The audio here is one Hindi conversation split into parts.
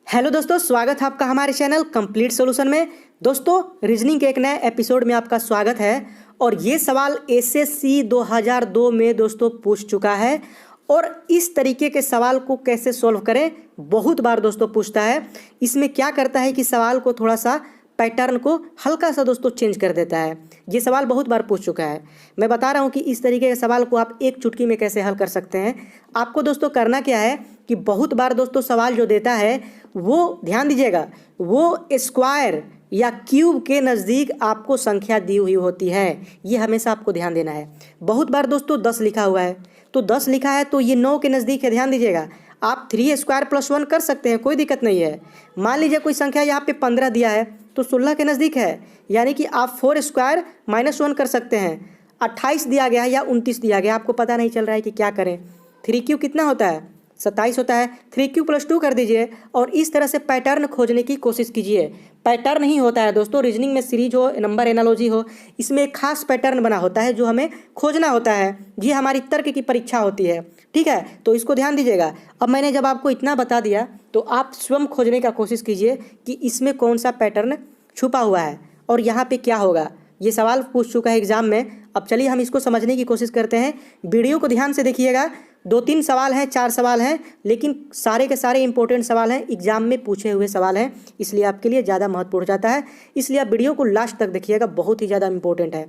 हेलो दोस्तों, स्वागत है आपका हमारे चैनल कंप्लीट सॉल्यूशन में। दोस्तों, रीजनिंग के एक नए एपिसोड में आपका स्वागत है। और ये सवाल एसएससी 2002 में दोस्तों पूछ चुका है। और इस तरीके के सवाल को कैसे सॉल्व करें, बहुत बार दोस्तों पूछता है। इसमें क्या करता है कि सवाल को थोड़ा सा पैटर्न को हल्का सा दोस्तों चेंज कर देता है। ये सवाल बहुत बार पूछ चुका है। मैं बता रहा हूँ कि इस तरीके के सवाल को आप एक चुटकी में कैसे हल कर सकते हैं। आपको दोस्तों करना क्या है कि बहुत बार दोस्तों सवाल जो देता है वो ध्यान दीजिएगा, वो स्क्वायर या क्यूब के नज़दीक आपको संख्या दी हुई होती है। ये हमेशा आपको ध्यान देना है। बहुत बार दोस्तों 10 लिखा हुआ है, तो 10 लिखा है तो ये 9 के नज़दीक है। ध्यान दीजिएगा, आप 3 स्क्वायर प्लस 1 कर सकते हैं, कोई दिक्कत नहीं है। मान लीजिए कोई संख्या यहाँ पे 15 दिया है तो 16 के नज़दीक है, यानी कि आप 4 स्क्वायर माइनस 1 कर सकते हैं। 28 दिया गया है या 29 दिया गया, आपको पता नहीं चल रहा है कि क्या करें। 3 क्यूब कितना होता है? 27 होता है। 3 क्यूब प्लस 2 कर दीजिए और इस तरह से पैटर्न खोजने की कोशिश कीजिए। पैटर्न ही होता है दोस्तों, रीजनिंग में सीरीज हो, नंबर एनालॉजी हो, इसमें एक खास पैटर्न बना होता है जो हमें खोजना होता है। ये हमारी तर्क की परीक्षा होती है, ठीक है। तो इसको ध्यान दीजिएगा। अब मैंने जब आपको इतना बता दिया तो आप स्वयं खोजने का कोशिश कीजिए कि इसमें कौन सा पैटर्न छुपा हुआ है और यहाँ पे क्या होगा। ये सवाल पूछ चुका है एग्जाम में। अब चलिए हम इसको समझने की कोशिश करते हैं। वीडियो को ध्यान से देखिएगा। 2-3 सवाल हैं, 4 सवाल हैं, लेकिन सारे के सारे इंपॉर्टेंट सवाल हैं, एग्जाम में पूछे हुए सवाल हैं, इसलिए आपके लिए ज़्यादा महत्वपूर्ण हो जाता है। इसलिए आप वीडियो को लास्ट तक देखिएगा, बहुत ही ज़्यादा इंपॉर्टेंट है।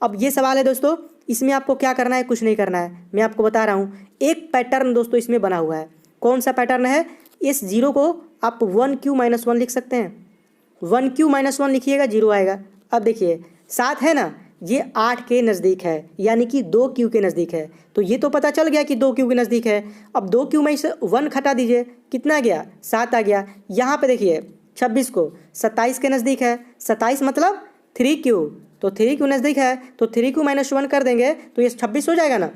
अब ये सवाल है दोस्तों, इसमें आपको क्या करना है, कुछ नहीं करना है, मैं आपको बता रहा हूँ। एक पैटर्न दोस्तों इसमें बना हुआ है। कौन सा पैटर्न है? इस जीरो को आप 1Q-1 लिख सकते हैं। 1Q-1 लिखिएगा, जीरो आएगा। अब देखिए 7 है ना, ये 8 के नज़दीक है, यानी कि 2Q के नज़दीक है। तो ये तो पता चल गया कि 2Q के नज़दीक है। अब 2Q में से 1 घटा दीजिए, कितना आ गया? 7 आ गया। यहाँ पे देखिए 26 को 27 के नज़दीक है। 27 मतलब 3Q, तो 3Q नज़दीक है, तो 3Q-1 कर देंगे तो ये 26 हो जाएगा ना।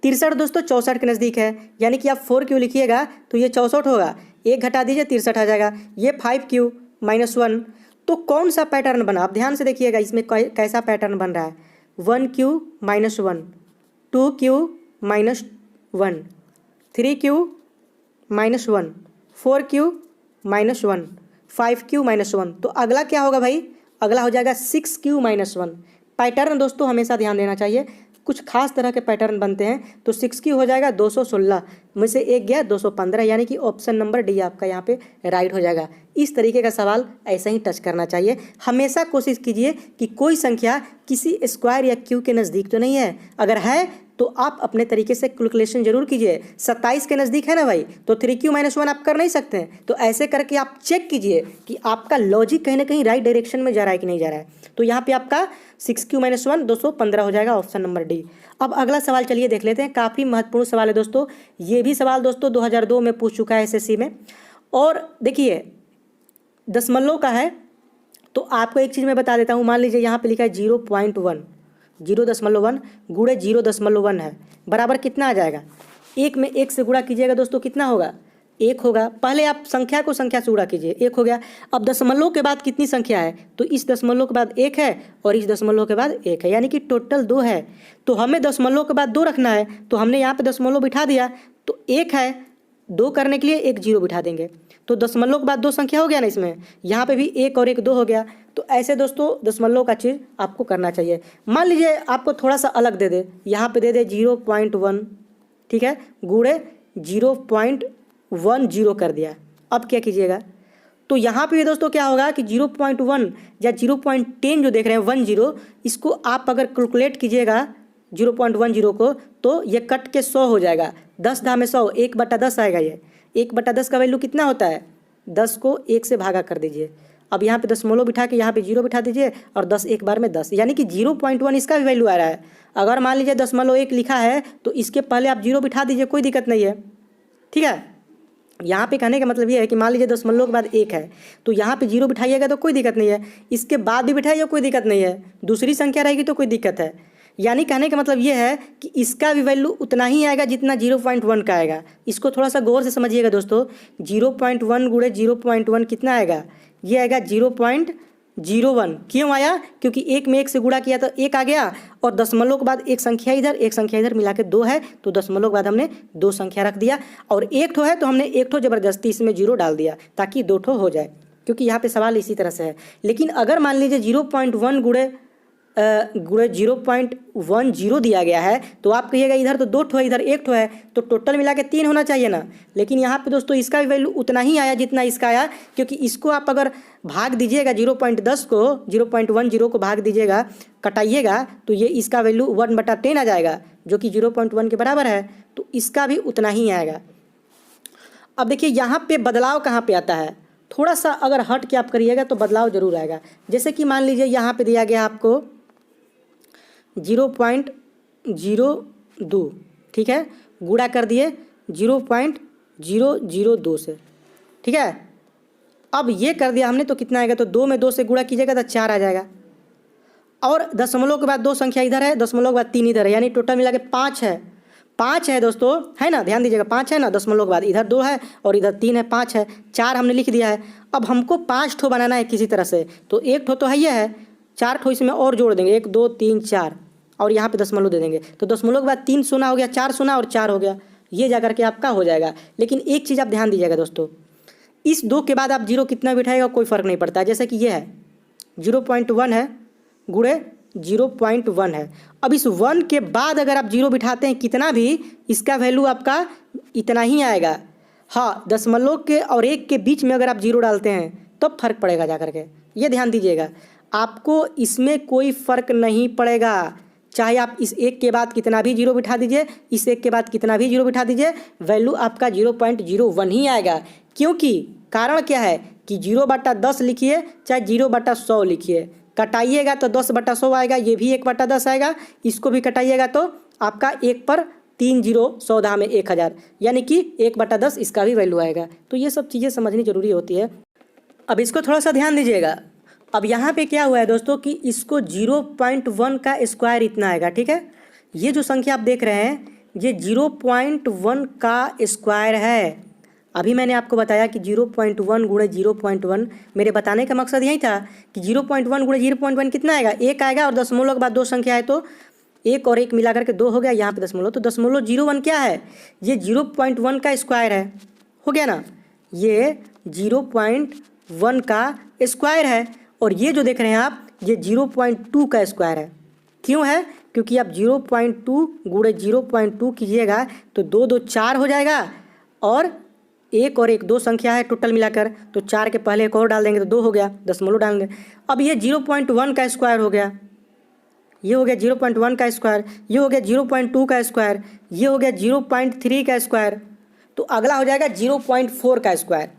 63 दोस्तों 64 के नज़दीक है, यानी कि आप 4Q लिखिएगा तो ये 64 होगा। 1 घटा दीजिए, 63 आ जाएगा। ये 5Q-1। तो कौन सा पैटर्न बना, आप ध्यान से देखिएगा इसमें कैसा पैटर्न बन रहा है। 1Q-1, 2Q-1, 3Q-1, 4Q-1, 5Q-1। तो अगला क्या होगा भाई? अगला हो जाएगा 6Q-1। पैटर्न दोस्तों हमेशा ध्यान देना चाहिए। कुछ खास तरह के पैटर्न बनते हैं। तो 6Q हो जाएगा 216 में से 1 गया 215, यानी कि ऑप्शन नंबर डी आपका यहाँ पे राइट हो जाएगा। इस तरीके का सवाल ऐसे ही टच करना चाहिए। हमेशा कोशिश कीजिए कि कोई संख्या किसी स्क्वायर या क्यू के नज़दीक तो नहीं है। अगर है तो आप अपने तरीके से कैलकुलेशन जरूर कीजिए। 27 के नज़दीक है ना भाई, तो 3Q-1 आप कर नहीं सकते हैं। तो ऐसे करके आप चेक कीजिए कि आपका लॉजिक कहीं ना कहीं राइट डायरेक्शन में जा रहा है कि नहीं जा रहा है। तो यहाँ पे आपका 6Q-1 215 हो जाएगा, ऑप्शन नंबर डी। अब अगला सवाल चलिए देख लेते हैं। काफ़ी महत्वपूर्ण सवाल है दोस्तों। ये भी सवाल दोस्तों 2002 में पूछ चुका है एसएससी में। और देखिए दशमलव का है, तो आपको एक चीज़ मैं बता देता हूँ। मान लीजिए यहाँ पे लिखा है 0.1, 0.1 गुणे 0.1 है, बराबर कितना आ जाएगा? 1 में 1 से गुणा कीजिएगा दोस्तों, कितना होगा? 1 होगा। पहले आप संख्या को संख्या से गुणा कीजिए, 1 हो गया। अब दशमलव के बाद कितनी संख्या है? तो इस दशमलव के बाद 1 है और इस दशमलव के बाद 1 है, यानी कि टोटल 2 है। तो हमें दशमलव के बाद 2 रखना है, तो हमने यहाँ पे दशमलव बिठा दिया। तो 1 है, 2 करने के लिए एक 0 बिठा देंगे, तो दशमलव के बाद 2 संख्या हो गया ना इसमें। यहाँ पे भी 1 और 1 2 हो गया। तो ऐसे दोस्तों दशमलव का चीज़ आपको करना चाहिए। मान लीजिए आपको थोड़ा सा अलग दे दे, यहाँ पे दे दे 0.1, ठीक है, गुणे 0.10 कर दिया। अब क्या कीजिएगा? तो यहाँ पे भी दोस्तों क्या होगा कि 0.1 या 0.10 जो देख रहे हैं 10, इसको आप अगर कैलकुलेट कीजिएगा 0.10 को, तो ये कट के 100 हो जाएगा। 10 धामे 100, 1/10 आएगा। ये 1/10 का वैल्यू कितना होता है? 10 को 1 से भागा कर दीजिए। अब यहाँ पे दशमलव बिठा के यहाँ पे 0 बिठा दीजिए और 10 एक बार में 10, यानी कि 0.1 इसका भी वैल्यू आ रहा है। अगर मान लीजिए 0.1 लिखा है तो इसके पहले आप 0 बिठा दीजिए, कोई दिक्कत नहीं है, ठीक है। यहाँ पे कहने का मतलब ये है कि मान लीजिए दशमलव के बाद 1 है, तो यहाँ पे 0 बिठाइएगा तो कोई दिक्कत नहीं है, इसके बाद भी बिठाइए कोई दिक्कत नहीं है, दूसरी संख्या रहेगी तो कोई दिक्कत है। यानी कहने का मतलब ये है कि इसका भी वैल्यू उतना ही आएगा जितना 0.1 का आएगा। इसको थोड़ा सा गौर से समझिएगा दोस्तों। 0.1 गुणे 0.1 कितना आएगा? ये आएगा 0.01 क्यों आया? क्योंकि एक में एक से गुणा किया तो एक आ गया, और दशमलव के बाद एक संख्या इधर मिला के 2 है, तो दशमलव के बाद हमने 2 संख्या रख दिया, और एक ठो है तो हमने एक ठो ज़बरदस्ती इसमें 0 डाल दिया ताकि 2 ठो हो जाए, क्योंकि यहाँ पे सवाल इसी तरह से है। लेकिन अगर मान लीजिए 0.1 गुणे 0.10 दिया गया है, तो आप कहिएगा इधर तो 2 ठो है, इधर 1 ठो है, तो टोटल मिला के 3 होना चाहिए ना। लेकिन यहाँ पे दोस्तों इसका भी वैल्यू उतना ही आया जितना इसका आया, क्योंकि इसको आप अगर भाग दीजिएगा 0.10 को 0.10 को भाग दीजिएगा, कटाइएगा, तो ये इसका वैल्यू 1/10 आ जाएगा, जो कि 0.1 के बराबर है, तो इसका भी उतना ही आएगा। अब देखिए यहाँ पे बदलाव कहाँ पे आता है, थोड़ा सा अगर हट के आप करिएगा तो बदलाव जरूर आएगा। जैसे कि मान लीजिए यहाँ पे दिया गया आपको 0.02, ठीक है, गुणा कर दिए 0.002 से, ठीक है। अब ये कर दिया हमने तो कितना आएगा, तो 2 में 2 से गुणा कीजिएगा तो 4 आ जाएगा, और दशमलव के बाद 2 संख्या इधर है, दशमलव के बाद 3 इधर है, यानी टोटल मिला के 5 है। 5 है दोस्तों, है ना, ध्यान दीजिएगा, 5 है ना, दशमलव के बाद इधर 2 है और इधर 3 है, 5 है, 4 हमने लिख दिया है। अब हमको 5 ठो बनाना है किसी तरह से, तो 1 ठो तो है, ये है, 4 ठो इसमें और जोड़ देंगे, 1 2 3 4, और यहाँ पे दशमलव दे देंगे, तो दशमलव के बाद 3 शून्य हो गया, 4 शून्य और 4 हो गया, ये जा करके आपका हो जाएगा। लेकिन एक चीज़ आप ध्यान दीजिएगा दोस्तों, इस 2 के बाद आप 0 कितना बिठाएगा कोई फ़र्क नहीं पड़ता है। जैसे कि ये है 0.1 है गुणे 0.1 है, अब इस 1 के बाद अगर आप 0 बिठाते हैं कितना भी, इसका वैल्यू आपका इतना ही आएगा। हाँ, दशमलव के और 1 के बीच में अगर आप 0 डालते हैं तब फर्क पड़ेगा जा करके, ये ध्यान दीजिएगा, आपको इसमें कोई फ़र्क नहीं पड़ेगा, चाहे आप इस 1 के बाद कितना भी 0 बिठा दीजिए, इस 1 के बाद कितना भी 0 बिठा दीजिए, वैल्यू आपका 0.01 ही आएगा। क्योंकि कारण क्या है कि 0/10 लिखिए चाहे 0/100 लिखिए, कटाइएगा तो 10/100 आएगा, ये भी 1/10 आएगा, इसको भी कटाइएगा तो आपका 1 पर 3 0 100 में 1000, यानी कि 1/10 इसका भी वैल्यू आएगा। तो ये सब चीज़ें समझनी जरूरी होती है। अब इसको थोड़ा सा ध्यान दीजिएगा। अब यहाँ पे क्या हुआ है दोस्तों कि इसको 0.1 का स्क्वायर इतना आएगा, ठीक है। ये जो संख्या आप देख रहे हैं ये 0.1 का स्क्वायर है। अभी मैंने आपको बताया कि 0.1 गुणे 0.1, मेरे बताने का मकसद यही था कि 0.1 गुणे 0.1 कितना आएगा, 1 आएगा, और दशमलव के बाद 2 संख्या है तो 1 और 1 मिला करके 2 हो गया, यहाँ पे दशमलव, तो दशमलव 0.1 क्या है, ये 0.1 का स्क्वायर है, हो गया ना, ये 0.1 का स्क्वायर है। और ये जो देख रहे हैं आप ये 0.2 का स्क्वायर है। क्यों है, क्योंकि आप 0.2 गुणे 0.2 कीजिएगा तो 2 2 4 हो जाएगा, और 1 और 1 2 संख्या है टोटल मिलाकर, तो 4 के पहले 1 और डाल देंगे तो 2 हो गया, दशमलव डालेंगे। अब ये 0.1 का स्क्वायर हो गया, ये हो गया 0.1 का स्क्वायर, ये हो गया 0.2 का स्क्वायर, ये हो गया 0.3 का स्क्वायर, तो अगला हो जाएगा 0.4 का स्क्वायर।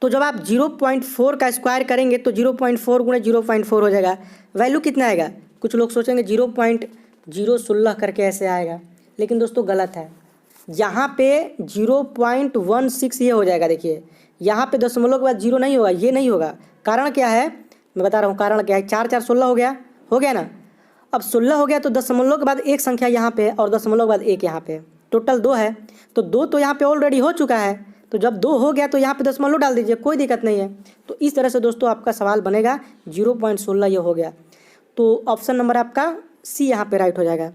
तो जब आप 0.4 का स्क्वायर करेंगे तो 0.4 गुणे 0.4 हो जाएगा, वैल्यू कितना आएगा, कुछ लोग सोचेंगे 0.016 करके ऐसे आएगा, लेकिन दोस्तों गलत है, यहाँ पे 0.16 ये हो जाएगा। देखिए यहाँ पे दशमलव के बाद 0 नहीं होगा, ये नहीं होगा, कारण क्या है मैं बता रहा हूँ, कारण क्या है, 4 4 16 हो गया ना। अब 16 हो गया तो दशमलव के बाद 1 संख्या यहाँ पे और दशमलव के बाद 1 यहाँ पे, टोटल 2 है, तो 2 तो यहाँ पे ऑलरेडी हो चुका है, तो जब 2 हो गया तो यहाँ पे दशमलव डाल दीजिए, कोई दिक्कत नहीं है। तो इस तरह से दोस्तों आपका सवाल बनेगा, 0.16 ये हो गया, तो ऑप्शन नंबर आपका सी यहाँ पे राइट हो जाएगा।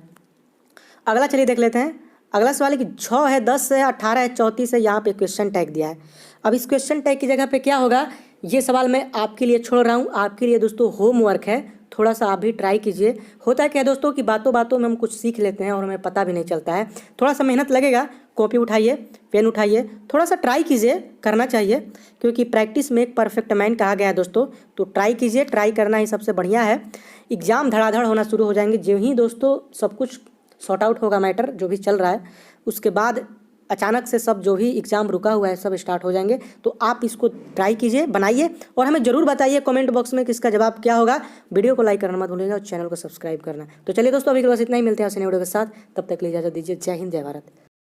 अगला चलिए देख लेते हैं। अगला सवाल है कि 6 है, 10 है, 18 है, 34 है, यहाँ पे क्वेश्चन टैग दिया है। अब इस क्वेश्चन टैग की जगह पे क्या होगा, ये सवाल मैं आपके लिए छोड़ रहा हूँ, आपके लिए दोस्तों होमवर्क है, थोड़ा सा आप भी ट्राई कीजिए। होता है क्या दोस्तों कि बातों बातों में हम कुछ सीख लेते हैं और हमें पता भी नहीं चलता है, थोड़ा सा मेहनत लगेगा, कॉपी उठाइए, पेन उठाइए, थोड़ा सा ट्राई कीजिए, करना चाहिए, क्योंकि प्रैक्टिस में एक परफेक्ट मैन कहा गया है दोस्तों। तो ट्राई कीजिए, ट्राई करना ही सबसे बढ़िया है। एग्ज़ाम धड़ाधड़ होना शुरू हो जाएंगे, जो ही दोस्तों सब कुछ सॉर्ट आउट होगा, मैटर जो भी चल रहा है, उसके बाद अचानक से सब जो भी एग्ज़ाम रुका हुआ है सब स्टार्ट हो जाएंगे। तो आप इसको ट्राई कीजिए, बनाइए, और हमें ज़रूर बताइए कमेंट बॉक्स में कि इसका जवाब क्या होगा। वीडियो को लाइक करना मत भूलिएगा और चैनल को सब्सक्राइब करना। तो चलिए दोस्तों, अभी के बस इतना ही, मिलते हैं नए वीडियो के साथ, तब तक के लिए इजाज़त दीजिए। जय हिंद, जय भारत।